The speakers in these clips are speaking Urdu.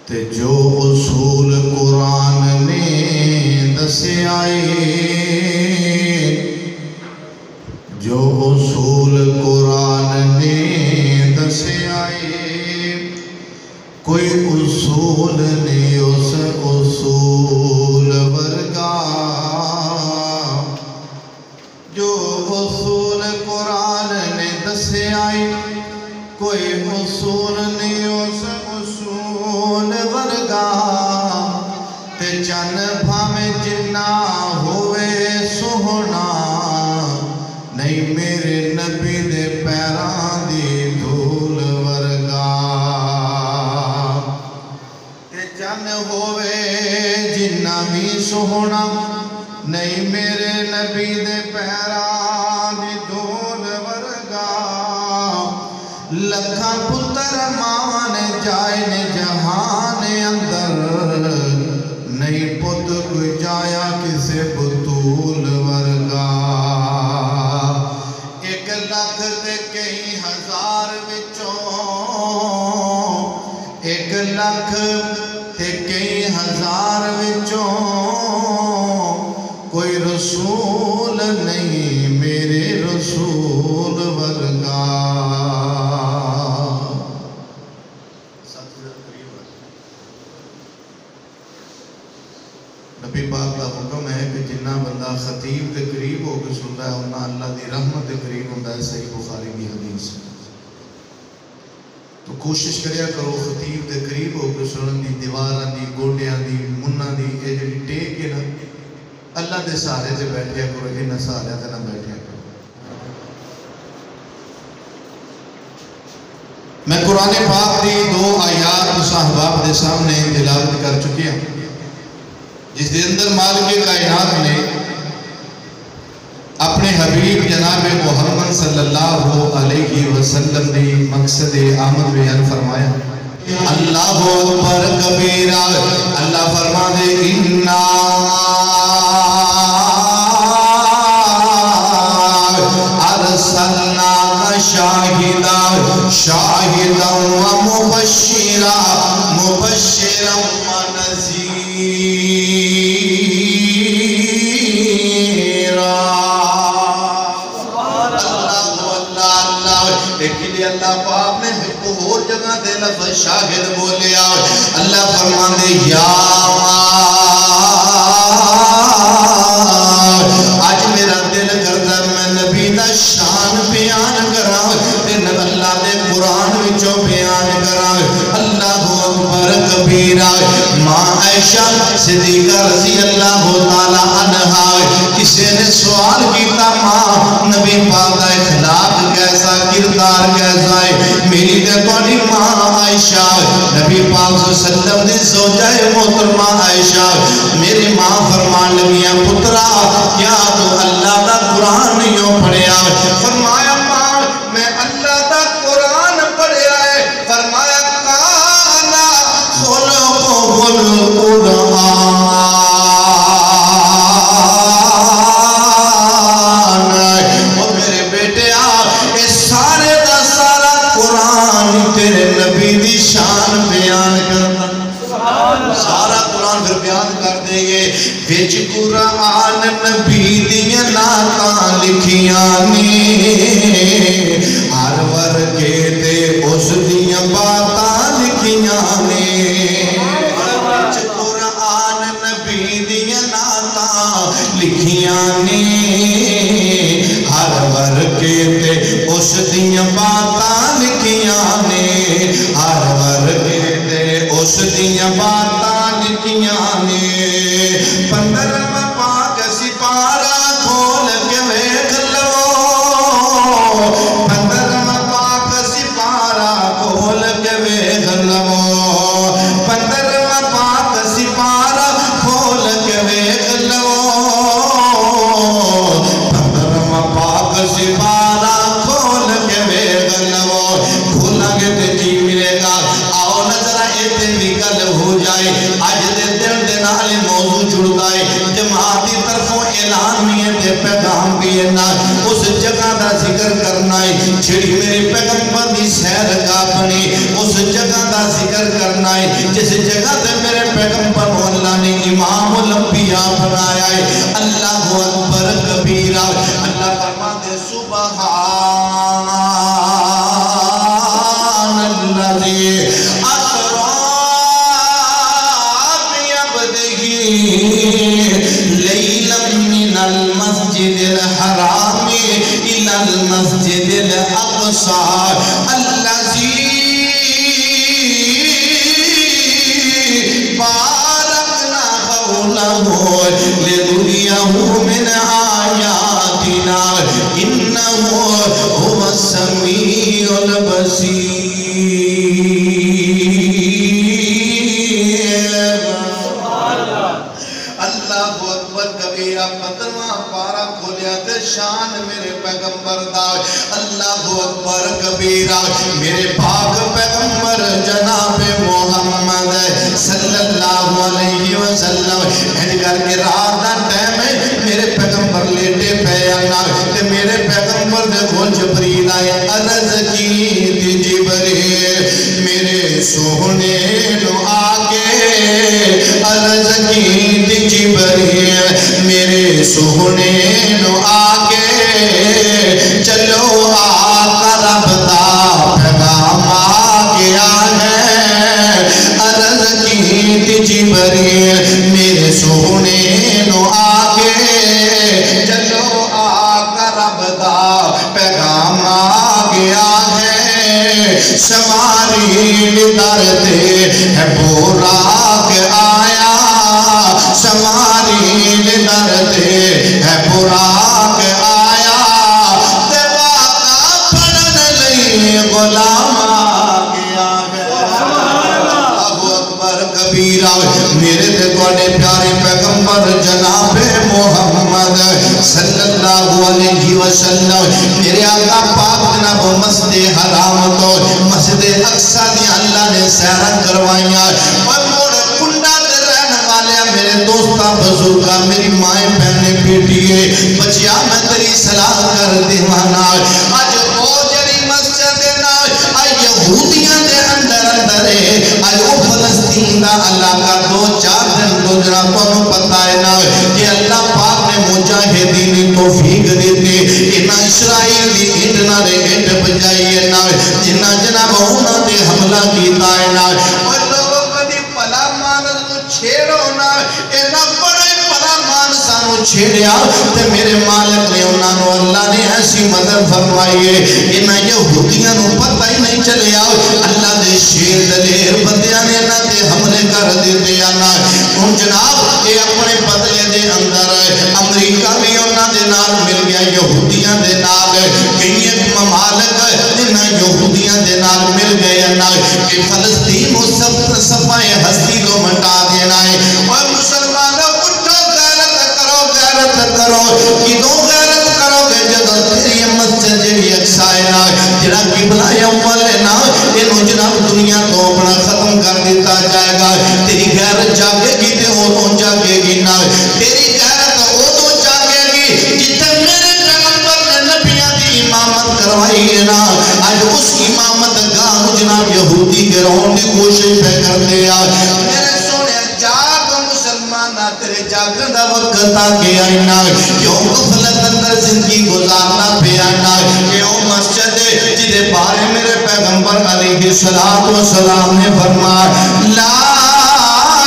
تے جو اصول قرآن نے دسے آئے، جو اصول قرآن نے دسے آئے، کوئی اصول نہیں اس اصول ورگا، جو اصول قرآن نے دسے آئے، کوئی اصول نہیں اس اصول ورگا، تے چن بھاویں جنہ ہوئے سوہنا، نہیں میرے نبی دے پیران دی دھول ورگا، تے چن ہوئے جنہ بھی سوہنا، نہیں میرے نبی دے پیران دی دھول ورگا، لکھاں پتر مان جائن جہان اندر، نہیں پت کوئی جایا کسے بطول ورگا، 1 لاکھ تے کئی ہزار وچوں، 1 لاکھ تے کئی ہزار وچوں، کوئی رسول نہیں میرے رسول ورگا۔ نبی پاک کا حکم ہے کہ جنہ بندہ خطیب دے قریب ہو کے سنتا ہے انہاں اللہ دی رحمت دے قریب ہوتا ہے، صحیح بخاری کی حدیث۔ تو کوشش کریا کرو خطیب دے قریب ہو کے سنن دی، دیواراں دی، گوڈیاں دی، منہ دی، اے جڑی ٹیک ہے نا، اللہ دے سہارے تے بیٹھیا کرو، انہاں سہارے تے نہ بیٹھیا کرو۔ میں قرآن پاک دی 2 آیات صحابہ دے سامنے تلاوت کر چکی ہوں، جس دے اندر مالک کائنات نے اپنے حبیب جناب محمد صلی اللہ علیہ وسلم نے مقصد آمد بیان فرمایا۔ اللہ اکبر کبیرہ، اللہ فرما دے اِنَّا أَرْسَلْنَاكَ شَاهِدًا وَمُبَشِّرًا وَنَذِيرًا۔ اللہ پاک نے ایک اور جگہ دے لفظ شاہد بولیا، اللہ فرماندے یا آج میرا دل کرتا میں نبی دا شان بیان کراں، اللہ دے قرآن وچوں بیان کراں۔ اللہ اکبر کبیرہ۔ ماں عائشہ صدیقہ رضی اللہ تعالی عنہا، کسی نے سوال کیتا ماں نبی پاک دا اخلاق کیسا، کردار کیسا ہے؟ میری تے تہاڈی ماں عائشہ نبی پاک صلی اللہ علیہ وسلم دی زوجہ محترمہ عائشہ میری ماں فرمان لگیاں پترا کیا تو اللہ دا قرآن نہیں پڑھیا؟ فرمایا ماں میں اللہ دا قرآن پڑھیا ہے۔ فرمایا کانا خلق القرآن، اور میرے بیٹے اے سارے دا سارا قرآن تیرے نبی دی شان بیان کرتا، سارا قرآن پھر بیان کر دے گے۔ وچ قرآن نبی دیاں نعتاں لکھیاں نے، ہر ورگے تے اس دیاں باتاں لکھیاں نے، وچ قرآن نبی دیاں نعتاں لکھیاں نے، ہر ورگے تے اس دیاں باتاں لکھیاں نے، ہر ورگے تے اس دیاں باتاں لکھیاں نے۔ 15واں پاک سپارہ کھول کے ویکھ لو، 15واں پاک سپارہ کھول کے ویکھ لو، 15واں پاک سپارہ کھول کے ویکھ لو، 15واں پاک سپارہ کھول کے ویکھ لو۔ کھولاں گے تے جی ملے گا۔ آؤ نظر تے بھی گل ہو جائے اج دے دن دے نال موضوع جڑدا ہے جماعت دی طرفوں اعلان بھی ہے تے پیغام بھی ہے نا اس جگہ دا ذکر کرنا ہے جڑی میرے پیغمبر دی سیرگاہ بنی اس جگہ دا ذکر کرنا ہے جس جگہ تے میرے پیغمبر اللہ نے امام الانبیاء بنایا ہے اللہ اکبر کبیرہ اللہ فرماتے سبحان الذی اسری بعبدہ لیلا من المسجد الحرام الى المسجد الاقصى الذی بارکنا حولہ لنریہ من آیاتنا انہ هو السمیع البصیر اللہ اکبر کبیرہ 15واں پارہ کھولیا تے شان میرے پیغمبر دا اللہ اکبر کبیرہ میرے پاک پیغمبر جناب محمد صلی اللہ علیہ وسلم کر کے رات دا ٹائم ہے میرے پیغمبر لیٹے پے آنا تے میرے پیغمبر دے کول جبریل آئے عرض کی جبریل میرے سونے نو آگے عرض کی جبریل میرے سونے نو آگے چلو آقا رب دا پیغام آگیا ہے عرض کی جبریل میرے سونے نو آگے چلو آقا رب دا پیغام آگیا ہے سماری درتے ہے براق آیا سماری درتے ہے براق آیا دیواقہ پڑھن لئی غلام آگیا ہے اللہ اکبر کبیرہ میرے تے توڑے پیارے پیغمبر جناب محمد صلی اللہ علیہ وسلم میرے آقا پاک جناب مسجد حرام تو مسجد اقصی دی اللہ نے سیرہ کروائیاں اور موڑے کنڈا دے رہنے والے میرے دوستہ بزرگا میری مائیں بہنے بیٹیے بچیا میں تیری صلاح کر دیوانا آج وہ جری مسجد دینا آج یہودیاں دے اندر ہے آج وہ فلسطین دا اللہ کا 2-4 دن گزرا تو ہمیں پتہ ہے نا کہ اللہ پاک نے مجاہدین توفیق دیتے انہاں اسرائیل دی انٹنا دے انٹ بجائیے نا جنہاں جناب ہونا دے حملہ کیتا ہے نا اور لوگوں کا دی پلا مانت کو چھیڑو نا اینا بڑے پلا مان سانو چھیڑیا تے میرے مالک نے انہاں نو اللہ نے ایسی مدد فرمائیے انہاں یہودیاں نو پتہ ہی نہیں چلے آؤ اللہ دے شیر دلیر بندیاں نے انہاں دے حملے کر دیتے آنا ان جناب یہ اپنے بدلے دے اندر امریکہ بھی انہاں دے نال مل گیا یہودیاں دے نال کئی ایک ممالک انہاں یہودیاں دے نال مل گئے انہاں کہ فلسطین و صفائے ہستی کو مٹا دینا ہے اور مسلمانوں اٹھو غیرت کرو کدوں غیرت کرو گے جدو تیری مسجد جڑی اقصائنا جڑا قبلہ اول ہے نا انہوں جناب دنیا تو اپنا ختم کر دیتا جائے گا تیری غیرت جاگے گی تے اوتوں جاگے گی نا تیری غیرت اوتوں جاگے گی جتے میرے پیغمبر نے نبیاں دی امامت کروائی ہے نا آج اس امامت گاہ جناب یہودی گرہوں دی کوشش پہ کر دیا میرے سونے جاگ مسلمانہ تیرے جاگن دا وقت آگے آئینا کیوں غفلت اندر زندگی گزارنا پہ آئینا کیوں مسجد جدے بارے میرے پیغمبر علیہ السلام نے فرمایا لا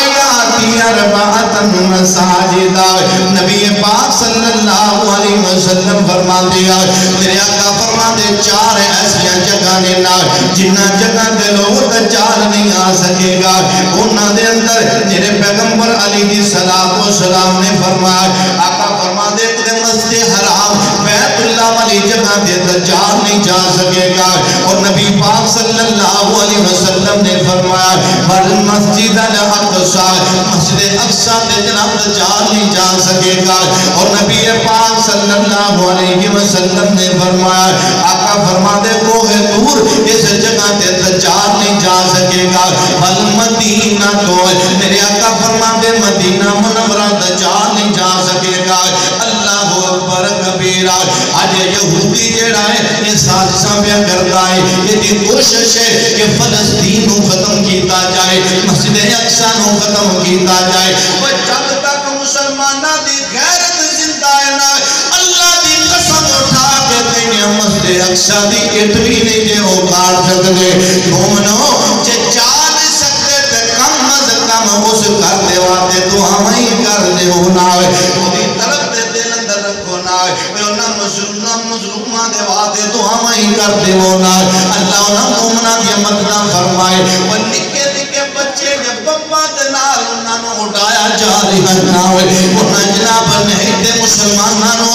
یاتی اربعتن مساجدہ نبی پاک صلی اللہ علیہ وسلم فرما دیا میرے آقا فرما دے 4 ایسیاں جگہ نے نا جنہ جگہ دے لوگ دجال نہیں آ سکے گا انہاں دے اندر میرے پیغمبر علیہ السلام نے فرمایا آقا فرما دے کہ مسجد حرام بیت اللہ والی جگہ دے دجال نہیں جا سکے گا. اور نبی پاک صلی اللہ علیہ وسلم نے فرمایا والمسجد الاقصی مسجد اقصی دے جناب دجال نہیں جا سکے گا. اور نبی پاک صلی اللہ علیہ وسلم نے فرمایا آقا فرما دے کوہ طور اس جگہ دے دجال نہیں جا سکے گا. والمدینہ تو میرے آقا فرما دے مدینہ منورہ دجال نہیں جا سکے گا. اللہ اکبر کبیرہ. آج یہودی جڑا ہے یہ سازشاں پہ کرتا ہے یہ دی کوشش ہے کہ فلسطین کو ختم کیتا جائے مسجد اقصی کو ختم کیتا جائے. وہ جب تک مسلمانہ دی غیرت زندہ ہے نا اللہ دی قسم اٹھا کے کہنے مسجد اقصی دی اٹ بھی نہیں دے ہو کار سکتے. مومنو جے چال سکتے تے کم از کم اس کر دے واتے تو ہمیں کر دے ہونا ہے وہی طرف دے دل اندر رکھو نا ہے مظلومہ دے واتے تو ہمیں کر دے ہونا ہے. اللہ انہاں مومنہ دیا مدنہ فرمائے وہ نکے نکے بچے جب بپا دنال انہاں نو اٹھایا جا رہا نا ہے انہاں جناب نہیں دے مسلمانہ نو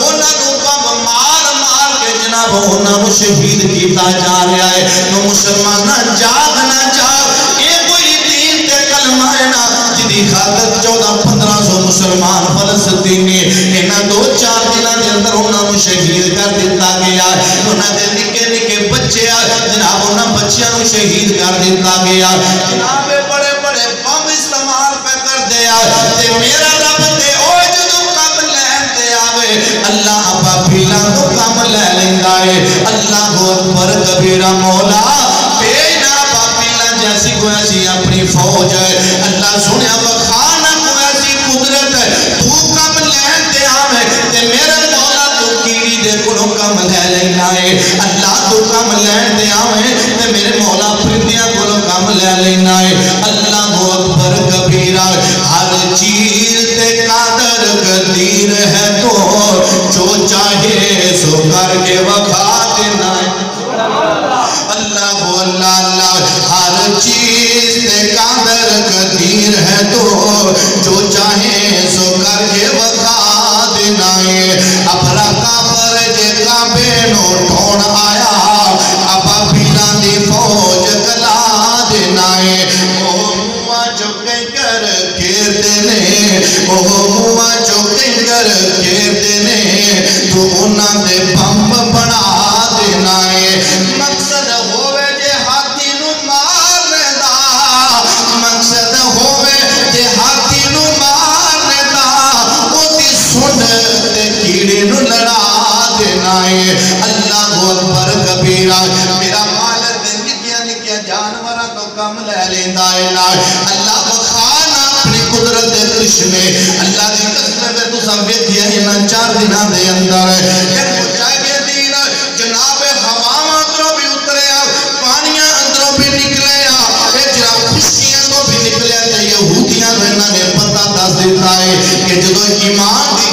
انہاں نو بم مار مار کے جناب انہاں نو شہید کیتا جا رہا ہے. نو مسلمانہ جاگ نہ جاگ اے کوئی دین تے کلمہ ہے نا جدی خاطر 1400-1500 مسلمان فلسطینی انہاں 2-4 دنوں دے اندر انہاں نو شہید کر دیتا گیا. انہاں دے نکے نکے بچے جناب انہاں بچیاں نو شہید کر دیتا گیا. جناب بڑے بڑے بم استعمال پہ کر دیا تے میرا رب تے او جدوں کم لین تے آوے اللہ باپیلا تو کم لے لیندا ہے. اللہ اکبر کبیرہ. مولا بھیجنا باپیلا جیسی کوئی ایسی اپنی فوج ہے. اللہ سنیا بخانا کوئی ایسی قدرت ہے تو کم لین تے آوے تے میرا مولا تو کیڑی دے کلوں کم لے لینا ہے. اللہ تو کم لین تے آوے تے میرے مولا پردیاں کلوں کم لے لینا ہے. اللہ اکبر کبیرہ. ہر چیز تے قادر قدیر ہے تو جو چاہے سو کر کے وکھا دینا ہے. اللہ اللہ اللہ. ہر چیز تے قادر قدیر ہے تو جو چاہے سو کر کے وکھا دینا ہے. اپنا کافر جے کعبے نو ٹھون آیا ابا پیرا دی فوج کلا دینا ہے. او موا جو کنکر کھیر دینے او موا جو کنکر کھیر دینے تو انہاں دے بم بنا دینا ہے. مقصد ہووے جے ہاتھی نو مارنے دا مقصد ہووے جے ہاتھی نو مارنے دا او دی سن تے کیڑے نو لڑا دینا ہے. اللہ اکبر کبیرہ. میرا مالک دے نکیا نکیا جانورہ تو کم لے لیندا ہے نا. اللہ بخانا اپنی قدرت دے کرشمے اللہ دی قسم پہ تو سب ویکھیا انہاں 4 دناں دے اندر ایک مجاہدین جناب ہواواں اندروں بھی اتریا پانیاں اندروں بھی نکلیا اے جڑا خشکیاں تو بھی نکلیا تے یہودیاں نو انہاں نے پتہ دس دیتا ہے کہ جدوں ایمان دی